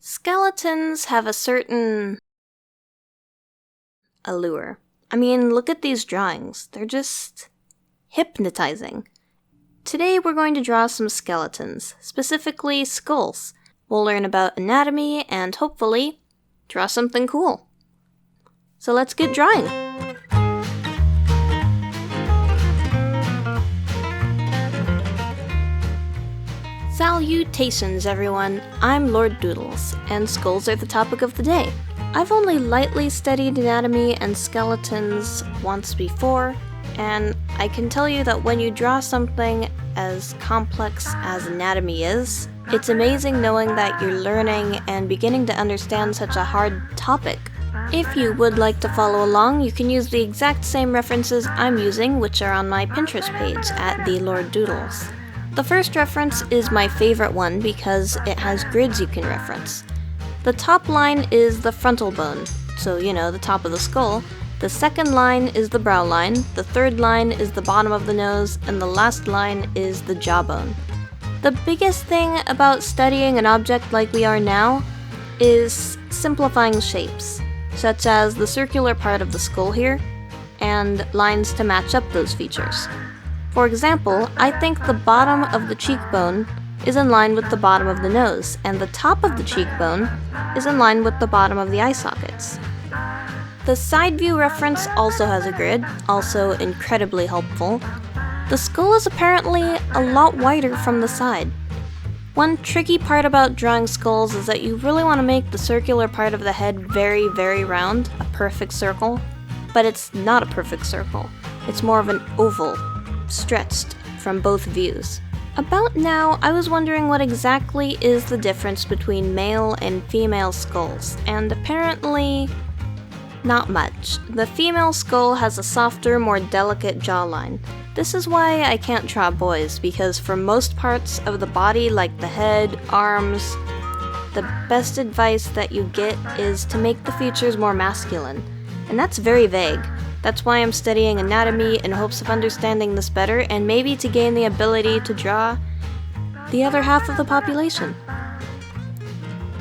Skeletons have a certain allure. I mean, look at these drawings. They're just hypnotizing. Today we're going to draw some skeletons, specifically skulls. We'll learn about anatomy and hopefully draw something cool. So let's get drawing. Salutations everyone, I'm Lord Doodles, and skulls are the topic of the day. I've only lightly studied anatomy and skeletons once before, and I can tell you that when you draw something as complex as anatomy is, it's amazing knowing that you're learning and beginning to understand such a hard topic. If you would like to follow along, you can use the exact same references I'm using, which are on my Pinterest page at the Lord Doodles. The first reference is my favorite one because it has grids you can reference. The top line is the frontal bone, so you know, the top of the skull. The second line is the brow line, the third line is the bottom of the nose, and the last line is the jawbone. The biggest thing about studying an object like we are now is simplifying shapes, such as the circular part of the skull here, and lines to match up those features. For example, I think the bottom of the cheekbone is in line with the bottom of the nose, and the top of the cheekbone is in line with the bottom of the eye sockets. The side view reference also has a grid, also incredibly helpful. The skull is apparently a lot wider from the side. One tricky part about drawing skulls is that you really want to make the circular part of the head very, very round, a perfect circle, but it's not a perfect circle. It's more of an oval, stretched from both views. About now, I was wondering what exactly is the difference between male and female skulls, and apparently not much. The female skull has a softer, more delicate jawline. This is why I can't draw boys, because for most parts of the body, like the head, arms, the best advice that you get is to make the features more masculine, and that's very vague. That's why I'm studying anatomy in hopes of understanding this better and maybe to gain the ability to draw the other half of the population.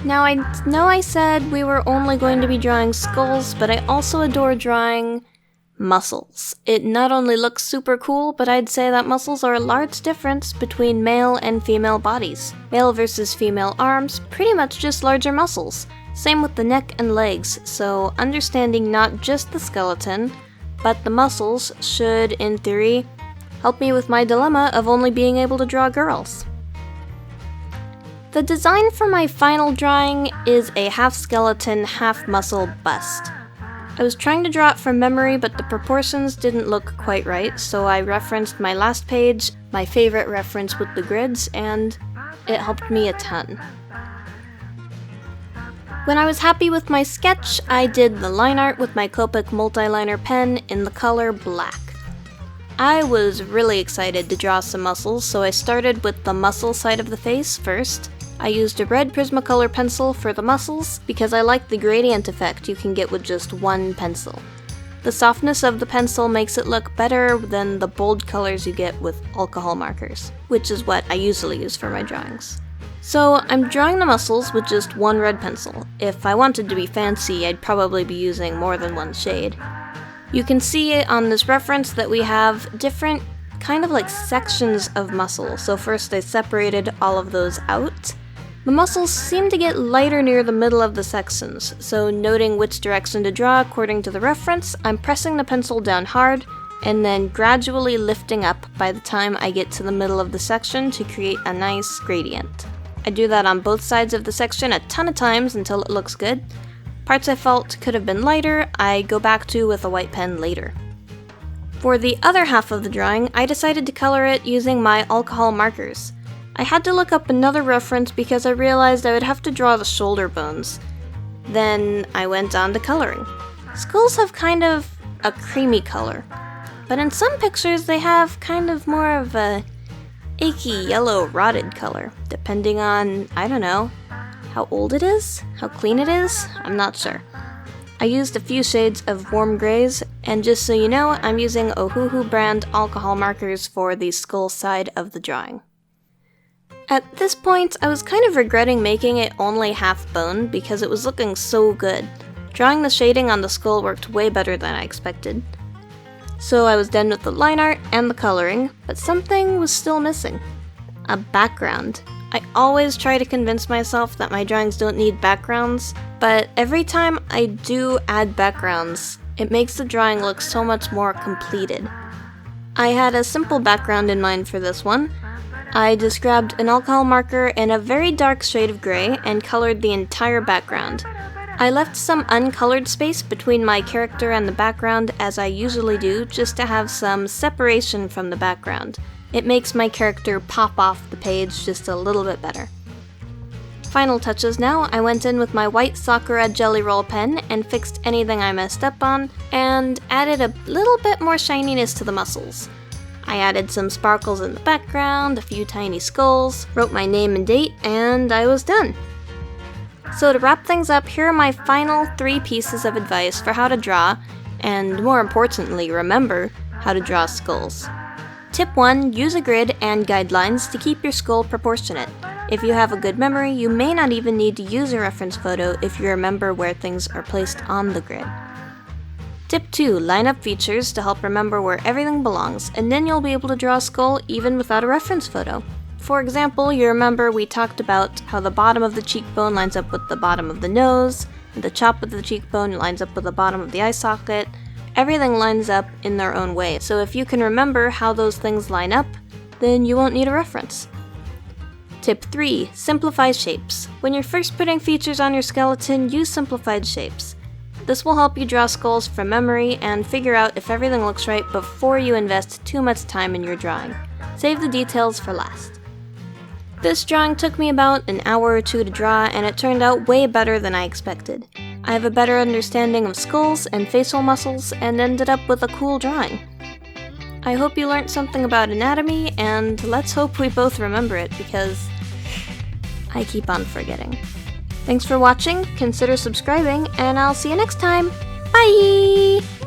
Now, I know I said we were only going to be drawing skulls, but I also adore drawing muscles. It not only looks super cool, but I'd say that muscles are a large difference between male and female bodies. Male versus female arms, pretty much just larger muscles. Same with the neck and legs, so understanding not just the skeleton, but the muscles should, in theory, help me with my dilemma of only being able to draw girls. The design for my final drawing is a half-skeleton, half-muscle bust. I was trying to draw it from memory, but the proportions didn't look quite right, so I referenced my last page, my favorite reference with the grids, and it helped me a ton. When I was happy with my sketch, I did the line art with my Copic multi-liner pen in the color black. I was really excited to draw some muscles, so I started with the muscle side of the face first. I used a red Prismacolor pencil for the muscles because I like the gradient effect you can get with just one pencil. The softness of the pencil makes it look better than the bold colors you get with alcohol markers, which is what I usually use for my drawings. So I'm drawing the muscles with just one red pencil. If I wanted to be fancy, I'd probably be using more than one shade. You can see on this reference that we have different kind of like sections of muscle. So first I separated all of those out. The muscles seem to get lighter near the middle of the sections, so noting which direction to draw according to the reference, I'm pressing the pencil down hard and then gradually lifting up by the time I get to the middle of the section to create a nice gradient. I do that on both sides of the section a ton of times until it looks good. Parts I felt could have been lighter, I go back to with a white pen later. For the other half of the drawing, I decided to color it using my alcohol markers. I had to look up another reference because I realized I would have to draw the shoulder bones. Then I went on to coloring. Skulls have kind of a creamy color, but in some pictures they have kind of more of a achy yellow rotted color, depending on, I don't know, how old it is, how clean it is, I'm not sure. I used a few shades of warm grays, and just so you know, I'm using Ohuhu brand alcohol markers for the skull side of the drawing. At this point, I was kind of regretting making it only half bone because it was looking so good. Drawing the shading on the skull worked way better than I expected. So I was done with the line art and the coloring, but something was still missing. A background. I always try to convince myself that my drawings don't need backgrounds, but every time I do add backgrounds, it makes the drawing look so much more completed. I had a simple background in mind for this one. I just grabbed an alcohol marker in a very dark shade of gray and colored the entire background. I left some uncolored space between my character and the background, as I usually do, just to have some separation from the background. It makes my character pop off the page just a little bit better. Final touches now, I went in with my white Sakura Jelly Roll pen and fixed anything I messed up on, and added a little bit more shininess to the muscles. I added some sparkles in the background, a few tiny skulls, wrote my name and date, and I was done. So to wrap things up, here are my final 3 pieces of advice for how to draw, and more importantly, remember how to draw skulls. Tip 1, use a grid and guidelines to keep your skull proportionate. If you have a good memory, you may not even need to use a reference photo if you remember where things are placed on the grid. Tip 2, line up features to help remember where everything belongs, and then you'll be able to draw a skull even without a reference photo. For example, you remember we talked about how the bottom of the cheekbone lines up with the bottom of the nose, and the top of the cheekbone lines up with the bottom of the eye socket. Everything lines up in their own way, so if you can remember how those things line up, then you won't need a reference. Tip 3, simplify shapes. When you're first putting features on your skeleton, use simplified shapes. This will help you draw skulls from memory and figure out if everything looks right before you invest too much time in your drawing. Save the details for last. This drawing took me about an hour or 2 to draw, and it turned out way better than I expected. I have a better understanding of skulls and facial muscles and ended up with a cool drawing. I hope you learned something about anatomy, and let's hope we both remember it because I keep on forgetting. Thanks for watching, consider subscribing, and I'll see you next time. Bye!